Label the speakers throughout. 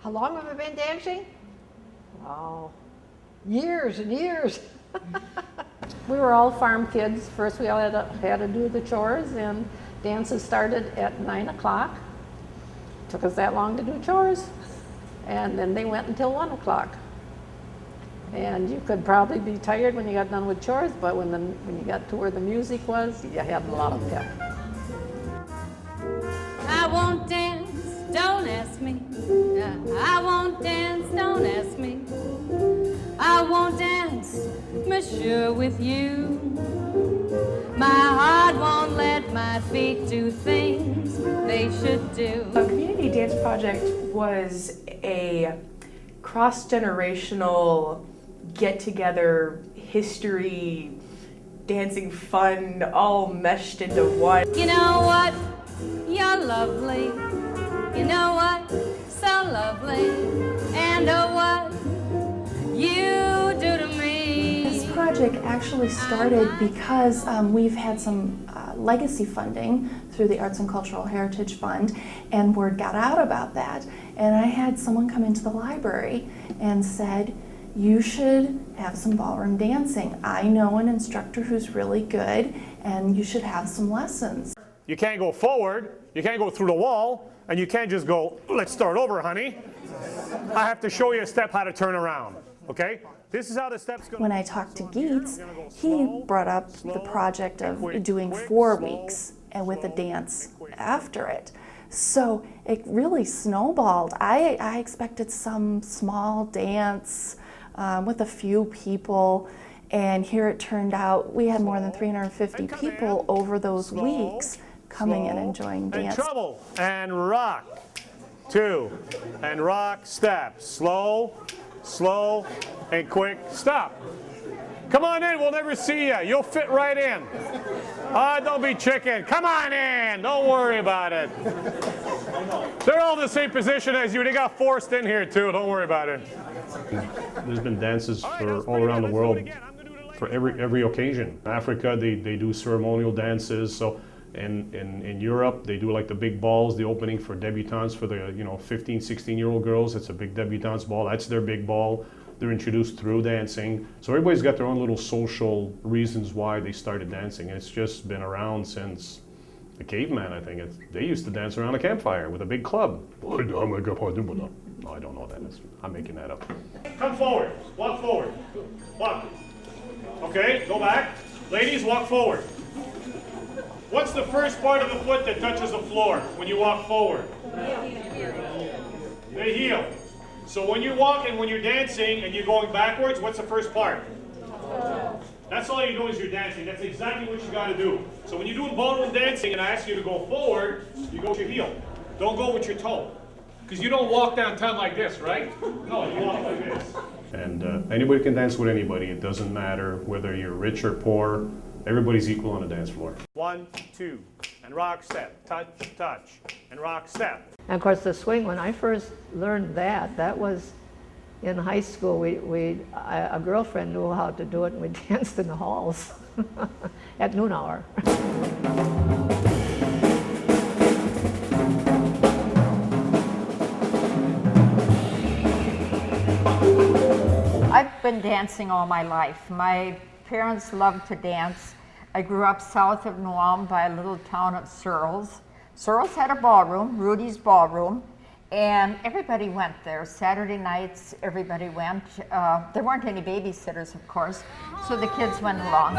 Speaker 1: How long have I been dancing? Wow, years and years.
Speaker 2: We were all farm kids. First we all had to do the chores, and dances started at 9 o'clock. Took us that long to do chores. And then they went until 1 o'clock. And you could probably be tired when you got done with chores, but when you got to where the music was, you had a lot of pep.
Speaker 3: I won't dance, don't ask me. I won't dance, don't ask me. I won't dance, monsieur, with you. My heart won't let my feet do things they should do.
Speaker 4: A community dance project was a cross-generational get-together history, dancing fun, all meshed into one.
Speaker 3: You know what? You're lovely. You know what? So lovely. And oh, what you do to me.
Speaker 5: This project actually started because we've had some legacy funding through the Arts and Cultural Heritage Fund, and word got out about that. And I had someone come into the library and said, you should have some ballroom dancing. I know an instructor who's really good, and you should have some lessons.
Speaker 6: You can't go forward, you can't go through the wall, and you can't just go, let's start over, honey. I have to show you a step how to turn around, okay? This is how the steps go.
Speaker 5: When I talked to Geets, he brought up the project of doing 4 weeks and with a dance after it. So it really snowballed. I expected some small dance with a few people, and here it turned out we had more than 350 people over those weeks coming and enjoying dance.
Speaker 6: And trouble, and rock, 2, and rock, step, slow, slow, and quick, stop. Come on in, we'll never see you. You'll fit right in. Don't be chicken. Come on in, don't worry about it. They're all in the same position as you. They got forced in here too, don't worry about it. There's been dances for all around the world for every occasion. In Africa, they do ceremonial dances. So in Europe, they do like the big balls, the opening for debutantes for the 15, 16-year-old girls. It's a big debutantes ball. That's their big ball. They're introduced through dancing. So everybody's got their own little social reasons why they started dancing. It's just been around since the caveman, I think. They used to dance around a campfire with a big club. No, I don't know that. I'm making that up. Come forward. Walk forward. Walk. Okay, go back. Ladies, walk forward. What's the first part of the foot that touches the floor when you walk forward? The heel. So when you're walking, when you're dancing and you're going backwards, what's the first part? That's all you're doing is you're dancing. That's exactly what you got to do. So when you're doing ballroom dancing and I ask you to go forward, you go with your heel. Don't go with your toe. Because you don't walk downtown like this, right? No, you walk like this. And anybody can dance with anybody. It doesn't matter whether you're rich or poor. Everybody's equal on the dance floor. 1, 2, and rock, step, touch, touch, and rock, step.
Speaker 1: And of course the swing, when I first learned that was in high school. A girlfriend knew how to do it, and we danced in the halls at noon hour.
Speaker 7: I've been dancing all my life. My parents loved to dance. I grew up south of New Ulm by a little town of Searles. Searles had a ballroom, Rudy's Ballroom, and everybody went there. Saturday nights, everybody went. There weren't any babysitters, of course, so the kids went along.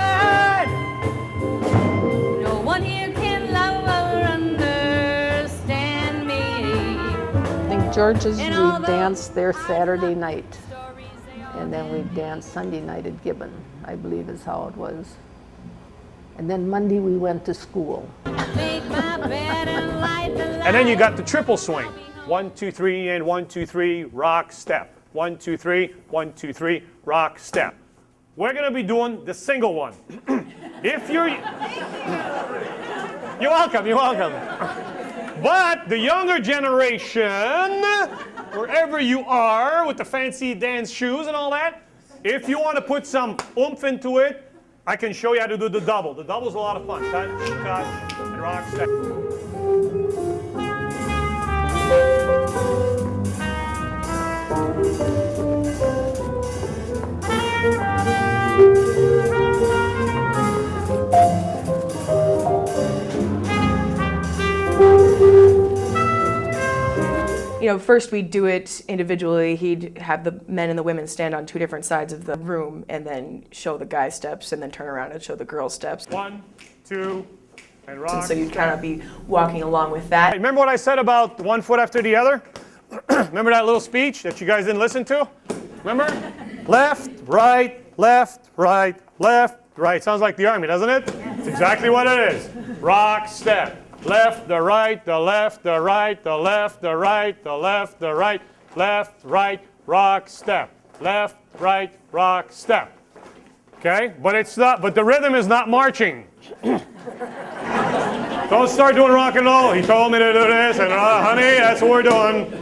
Speaker 3: No one here can love or understand me.
Speaker 2: I think George's, we danced there Saturday night, and then we danced Sunday night at Gibbon, I believe is how it was. And then Monday we went to school.
Speaker 3: Make my bed and light the light.
Speaker 6: And then you got the triple swing. 1, 2, 3, and 1, 2, 3, rock, step. 1, 2, 3, 1, 2, 3, rock, step. We're gonna be doing the single one. If you're welcome, you're welcome. But the younger generation, wherever you are with the fancy dance shoes and all that, if you want to put some oomph into it, I can show you how to do the double. The double's a lot of fun. Touch, touch, and rock, step.
Speaker 4: first we'd do it individually. He'd have the men and the women stand on two different sides of the room and then show the guy steps and then turn around and show the girl steps.
Speaker 6: 1, 2, and rock.
Speaker 4: And so you'd kind of be walking along with that.
Speaker 6: Remember what I said about one foot after the other? Remember that little speech that you guys didn't listen to? Remember? Left, right, left, right, left, right. Sounds like the army, doesn't it? It's exactly what it is. Rock, step. Left, the right, the left, the right, the left, the right, the left, the right, left, right, rock, step. Left, right, rock, step. Okay? But it's not, but the rhythm is not marching. Don't start doing rock and roll. He told me to do this, and honey, that's what we're doing.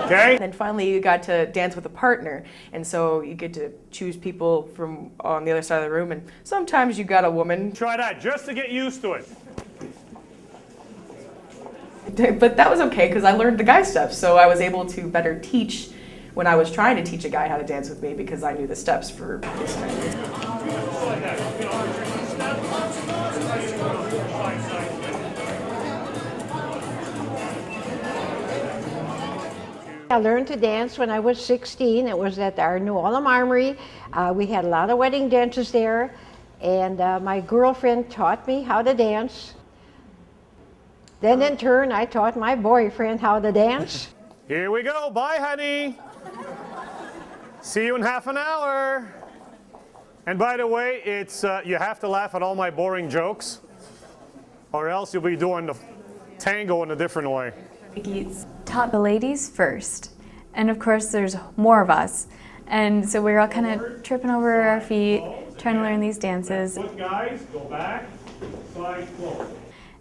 Speaker 6: Okay?
Speaker 4: And then finally you got to dance with a partner, and so you get to choose people from on the other side of the room, and sometimes you got a woman.
Speaker 6: Try that just to get used to it.
Speaker 4: But that was okay because I learned the guy stuff, so I was able to better teach when I was trying to teach a guy how to dance with me because I knew the steps for this thing.
Speaker 8: I learned to dance when I was 16. It was at our New Ulm Armory. We had a lot of wedding dances there, and my girlfriend taught me how to dance. Then in turn, I taught my boyfriend how to dance.
Speaker 6: Here we go. Bye, honey. See you in half an hour. And by the way, it's you have to laugh at all my boring jokes, or else you'll be doing the tango in a different way.
Speaker 9: He's taught the ladies first, and of course there's more of us, and so we're all kind of tripping over our feet, trying to learn these dances.
Speaker 6: Good guys, go back, side, close.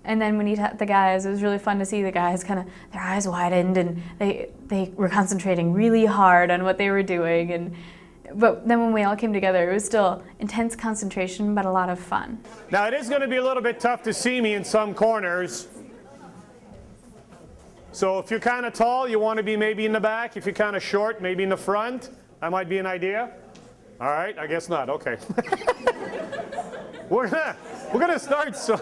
Speaker 9: And then when he taught the guys, it was really fun to see the guys kind of, their eyes widened, and they were concentrating really hard on what they were doing. But then when we all came together, it was still intense concentration, but a lot of fun.
Speaker 6: Now it is going to be a little bit tough to see me in some corners. So if you're kind of tall, you want to be maybe in the back. If you're kind of short, maybe in the front. That might be an idea. All right, I guess not. Okay. We're gonna start. So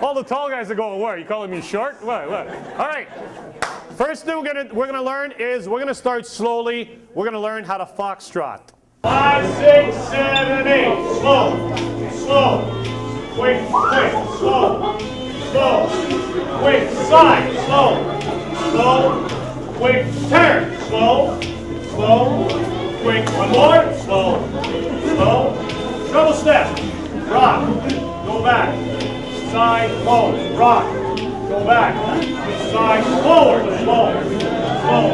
Speaker 6: all the tall guys are going, "What? You calling me short? What? All right. First thing we're gonna learn is we're gonna start slowly. We're gonna learn how to foxtrot. 5, 6, 7, 8. Slow, slow, quick, quick, slow, slow, quick, side, slow, slow, quick, turn, slow, slow, quick, one more, slow, slow, double step. Rock, go back, side, close, rock, go back, side, forward, slow, slow,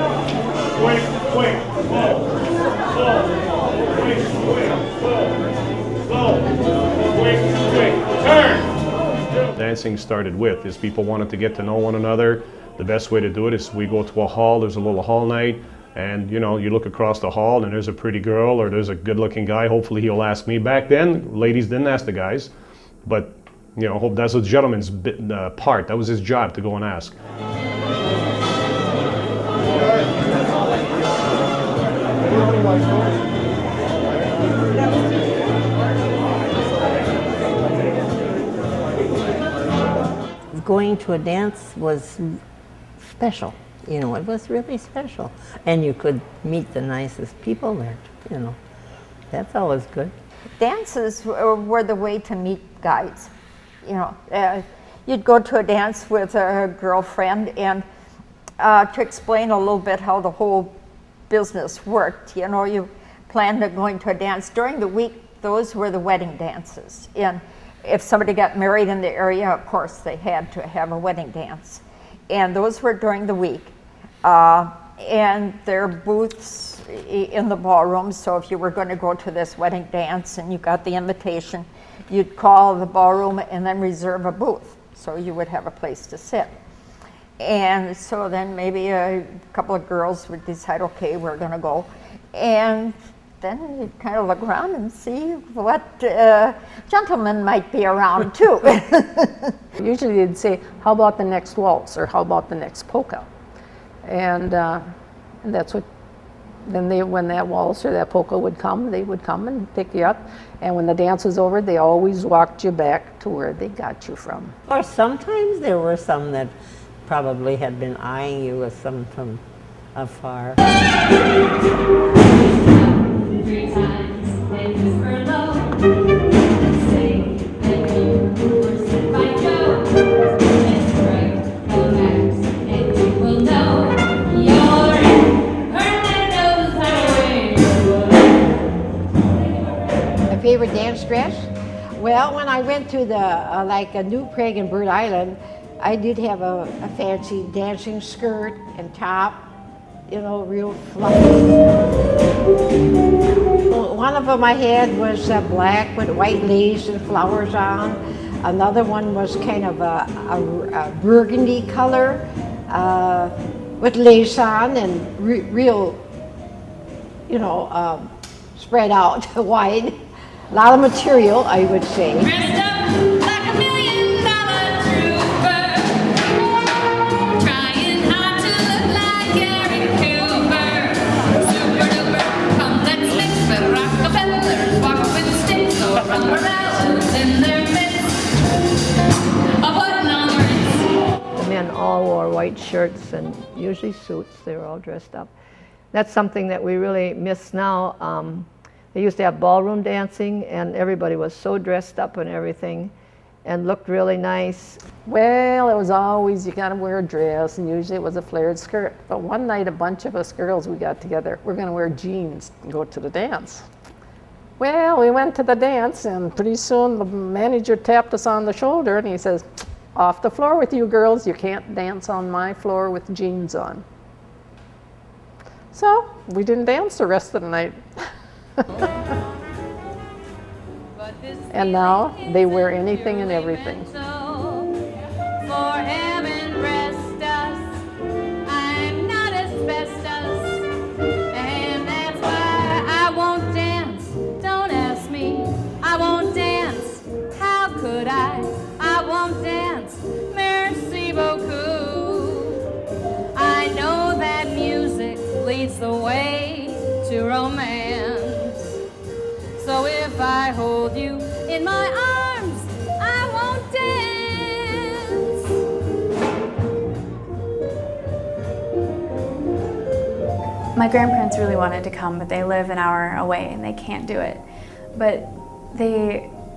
Speaker 6: quick, quick, slow, slow, quick, quick, slow, slow, quick, quick, turn. Dancing started with is people wanted to get to know one another. The best way to do it is we go to a hall, there's a little hall night, and you look across the hall and there's a pretty girl or there's a good-looking guy. Hopefully he'll ask me. Back then, ladies didn't ask the guys, but hope that's a gentleman's part. That was his job to go and ask.
Speaker 10: Going to a dance was special. It was really special. And you could meet the nicest people there, That's always good.
Speaker 7: Dances were the way to meet guys. You'd go to a dance with a girlfriend, and to explain a little bit how the whole business worked, you planned on going to a dance. During the week, those were the wedding dances. And if somebody got married in the area, of course, they had to have a wedding dance. And those were during the week. And there are booths in the ballroom, so if you were going to go to this wedding dance and you got the invitation, you'd call the ballroom and then reserve a booth, so you would have a place to sit. And so then maybe a couple of girls would decide, okay, we're going to go. And then you'd kind of look around and see what gentlemen might be around too.
Speaker 2: Usually they'd say, how about the next waltz, or how about the next polka? And that's what, then when that waltz or that polka would come, they would come and pick you up. And when the dance was over, they always walked you back to where they got you from.
Speaker 10: Or sometimes there were some that probably had been eyeing you with some from afar.
Speaker 3: 3 times and whisper low. Say that you were sent by Joe. And strike the match and you will know you're in Hernando's highway.
Speaker 8: My favorite dance dress? Well, when I went to the like a New Prague and Bird Island, I did have a fancy dancing skirt and top, you know, real fluffy. One of them I had was black with white lace and flowers on. Another one was kind of a burgundy color with lace on and real, you know, spread out wide. A lot of material, I would say.
Speaker 3: Dressed up like $1 million trooper, trying hard to look like Gary Cooper. Super duper, come let's mix with Rockefellers, walk with sticks or umbrellas in their midst. A button on the wrist.
Speaker 1: The men all wore white shirts and usually suits. They were all dressed up. That's something that we really miss now. They used to have ballroom dancing, and everybody was so dressed up and everything and looked really nice.
Speaker 2: Well, it was always, you gotta wear a dress, and usually it was a flared skirt. But one night, a bunch of us girls, we got together. We're gonna wear jeans and go to the dance. Well, we went to the dance, and pretty soon the manager tapped us on the shoulder, and he says, "Off the floor with you girls, you can't dance on my floor with jeans on." So, we didn't dance the rest of the night. And now they wear anything and everything.
Speaker 3: For heaven rest us, I'm not asbestos, and that's why I won't dance. Don't ask me, I won't dance. How could I? I won't dance. Merci beaucoup. I know that music leads the way to romance. So if I hold you in my arms, I won't dance.
Speaker 9: My grandparents really wanted to come, but they live an hour away and they can't do it. But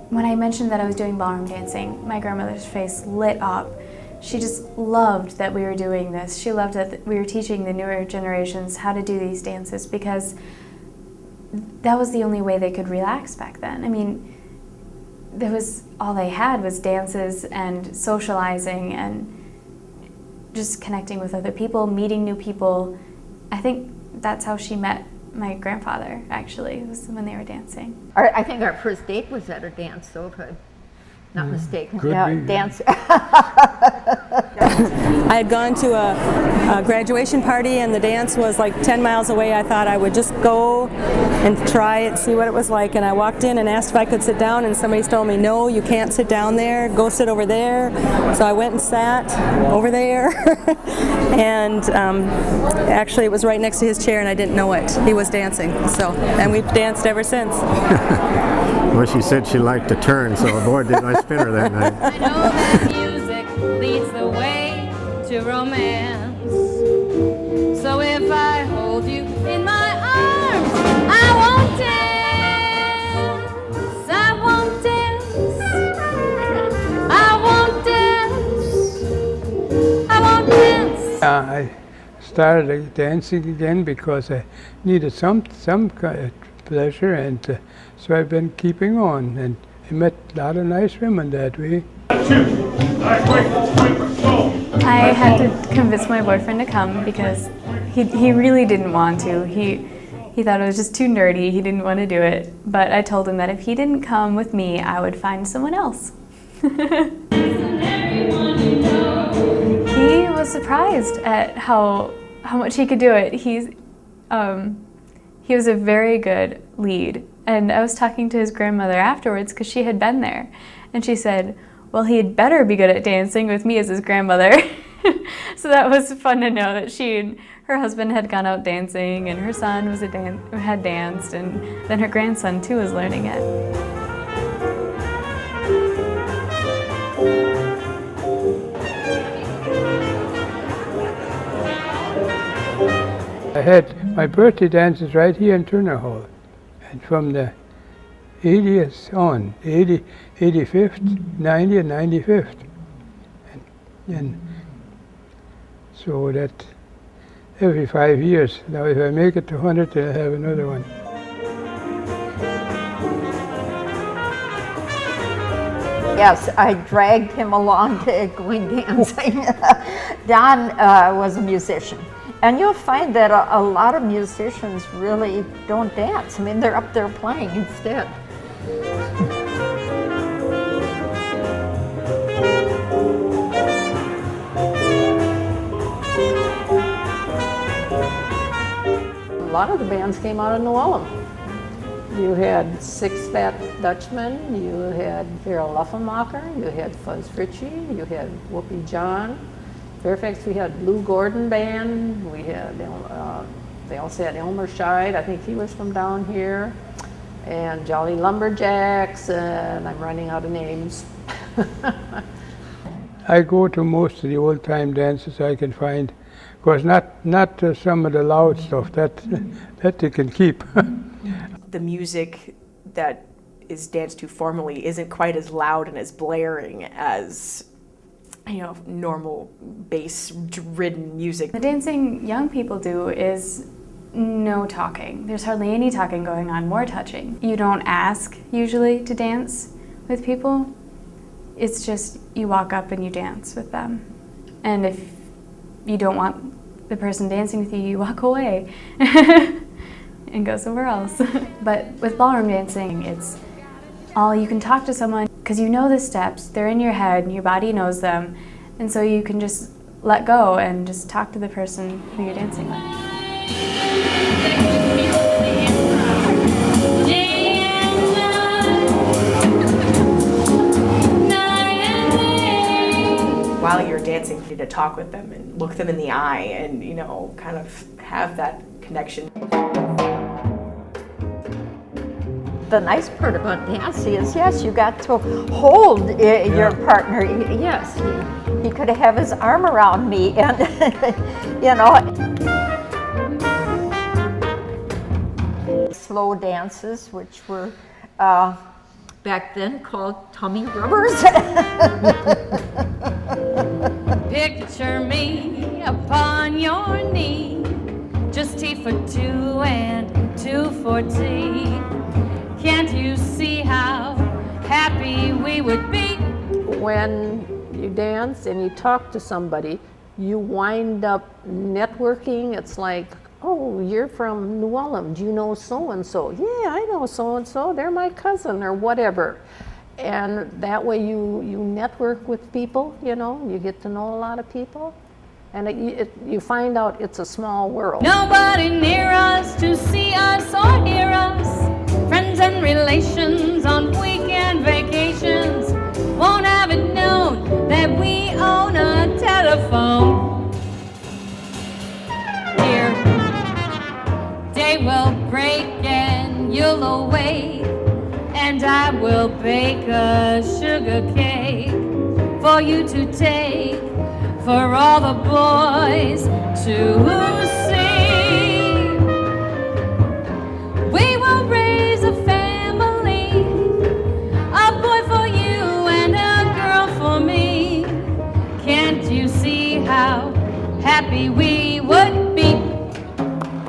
Speaker 9: when I mentioned that I was doing ballroom dancing, my grandmother's face lit up. She just loved that we were doing this. She loved that we were teaching the newer generations how to do these dances, because that was the only way they could relax back then. I mean, all they had was dances and socializing and just connecting with other people, meeting new people. I think that's how she met my grandfather, actually, was when they were dancing.
Speaker 7: I think our first date was at a dance, though, if I'm not mistaken.
Speaker 11: Could
Speaker 7: Yeah,
Speaker 11: be.
Speaker 7: dance.
Speaker 12: I had gone to a graduation party, and the dance was like 10 miles away. I thought I would just go and try it, see what it was like. And I walked in and asked if I could sit down, and somebody told me, "No, you can't sit down there. Go sit over there." So I went and sat over there. And actually, it was right next to his chair, and I didn't know it. He was dancing. And we've danced ever since.
Speaker 11: Well, she said she liked to turn, so boy, did I spin her that night.
Speaker 3: I know that music leads the way to romance. So if I hold you in my arms, I won't dance. I won't dance. I won't dance. I won't dance.
Speaker 11: I started dancing again because I needed some kind of pleasure, and so I've been keeping on, and I met a lot of nice women that way.
Speaker 9: I had to convince my boyfriend to come because he really didn't want to. He thought it was just too nerdy. He didn't want to do it. But I told him that if he didn't come with me, I would find someone else. He was surprised at how much he could do it. He was a very good lead. And I was talking to his grandmother afterwards because she had been there. And she said, well, he had better be good at dancing with me as his grandmother. So that was fun to know that she and her husband had gone out dancing, and her son had danced, and then her grandson too was learning it.
Speaker 11: I had my birthday dances right here in Turner Hall. And from the 80th on, 85th, 90th, and 95th. And so that every 5 years. Now if I make it to 100, then I'll have another one.
Speaker 7: Yes, I dragged him along to going dancing. Don was a musician. And you'll find that a lot of musicians really don't dance. I mean, they're up there playing instead.
Speaker 2: A lot of the bands came out of New Ulm. You had Six Fat Dutchmen, you had Vera Luffenmacher, you had Fuzz Ritchie, you had Whoopi John. Fairfax, we had Lou Gordon Band, we had, they also had Elmer Scheid, I think he was from down here, and Jolly Lumberjacks, and I'm running out of names.
Speaker 11: I go to most of the old time dances I can find. Of course, not some of the loud stuff, that they can keep.
Speaker 4: The music that is danced to formally isn't quite as loud and as blaring as, you know, normal bass-ridden music.
Speaker 9: The dancing young people do is no talking. There's hardly any talking going on, more touching. You don't ask usually to dance with people. It's just you walk up and you dance with them. And if you don't want the person dancing with you, you walk away and go somewhere else. But with ballroom dancing, it's all you can talk to someone because you know the steps, they're in your head, and your body knows them, and so you can just let go and just talk to the person who you're dancing with.
Speaker 4: While you're dancing, you need to talk with them and look them in the eye and, you know, kind of have that connection.
Speaker 7: The nice part about dancing is, yes, you got to hold your partner. Yes, he could have his arm around me, and you know. Slow dances, which were back then called tummy rubbers.
Speaker 3: Picture me upon your knee, just T for two and two for tea. Can't you see how happy we would be?
Speaker 2: When you dance and you talk to somebody, you wind up networking. It's like, oh, you're from New Ulm. Do you know so-and-so? Yeah, I know so-and-so. They're my cousin or whatever. And that way you network with people, you know, you get to know a lot of people. And you find out it's a small world.
Speaker 3: Nobody near us to see us or hear us. Friends and relations on weekend vacations won't have it known that we own a telephone. Here, day will break and you'll awake, and I will bake a sugar cake for you to take, for all the boys to see. We will raise a family, a boy for you and a girl for me. Can't you see how happy we would be?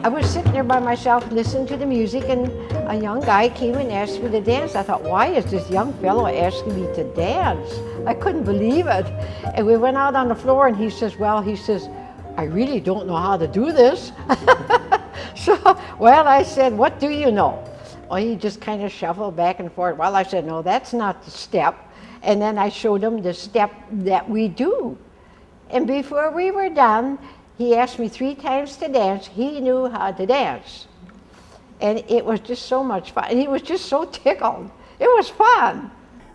Speaker 8: I was sitting there by myself listening to the music, and a young guy came and asked me to dance. I thought, why is this young fellow asking me to dance? I couldn't believe it. And we went out on the floor, and he says, I really don't know how to do this. So, well, I said, what do you know? Well, he just kind of shuffled back and forth. Well, I said, no, that's not the step. And then I showed him the step that we do. And before we were done, he asked me 3 times to dance. He knew how to dance. And it was just so much fun. And he was just so tickled. It was fun.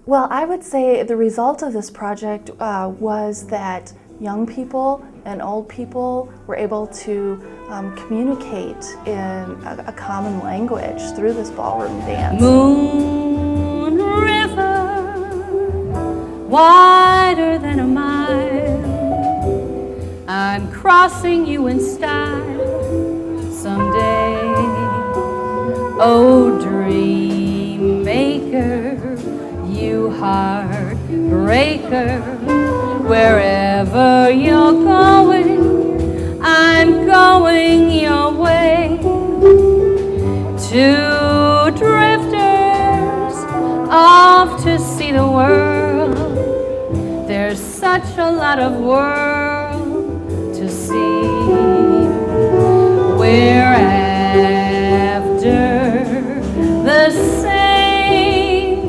Speaker 5: Well, I would say the result of this project was that young people and old people were able to communicate in a common language through this ballroom dance.
Speaker 3: Moon River, wider than a mile, I'm crossing you in style, breaker. Wherever you're going, I'm going your way. Two drifters off to see the world. There's such a lot of world to see. We're after the same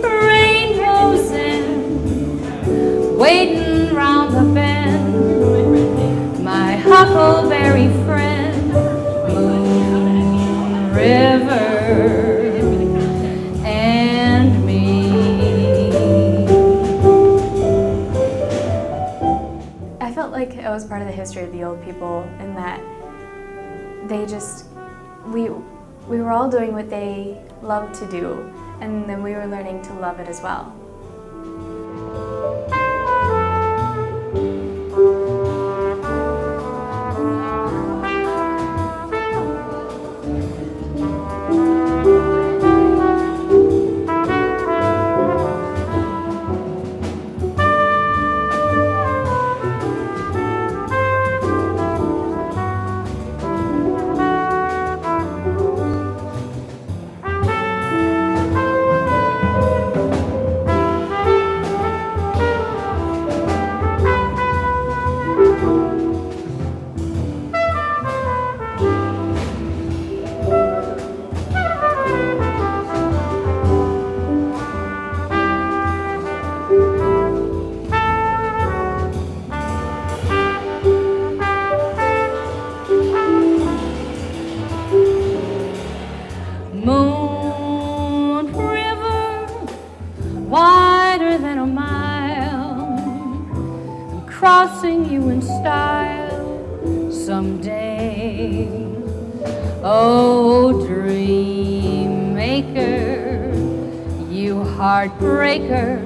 Speaker 3: rainbows and waiting round the bend. My huckleberry friend, Moon River, and me.
Speaker 9: I felt like I was part of the history of the old people in that they just, we were all doing what they loved to do, and then we were learning to love it as well.
Speaker 3: Moon River, wider than a mile, I'm crossing you in style someday. Oh, dream maker, you heartbreaker,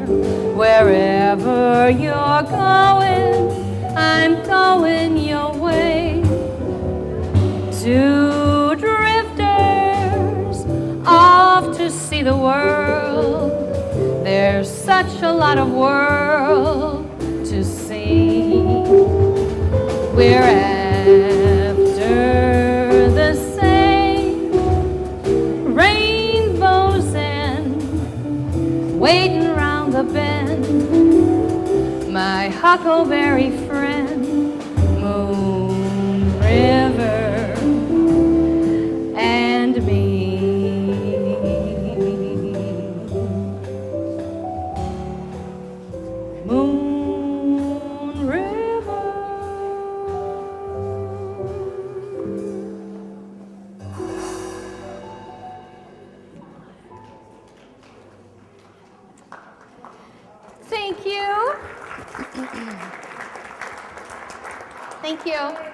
Speaker 3: wherever you're going, I'm going your way. Two drifters off to see the world. There's such a lot of world to see. We're after the same rainbows and waiting round the bend. My huckleberry friend, Moon River, and me. Moon River. Thank you. Thank you.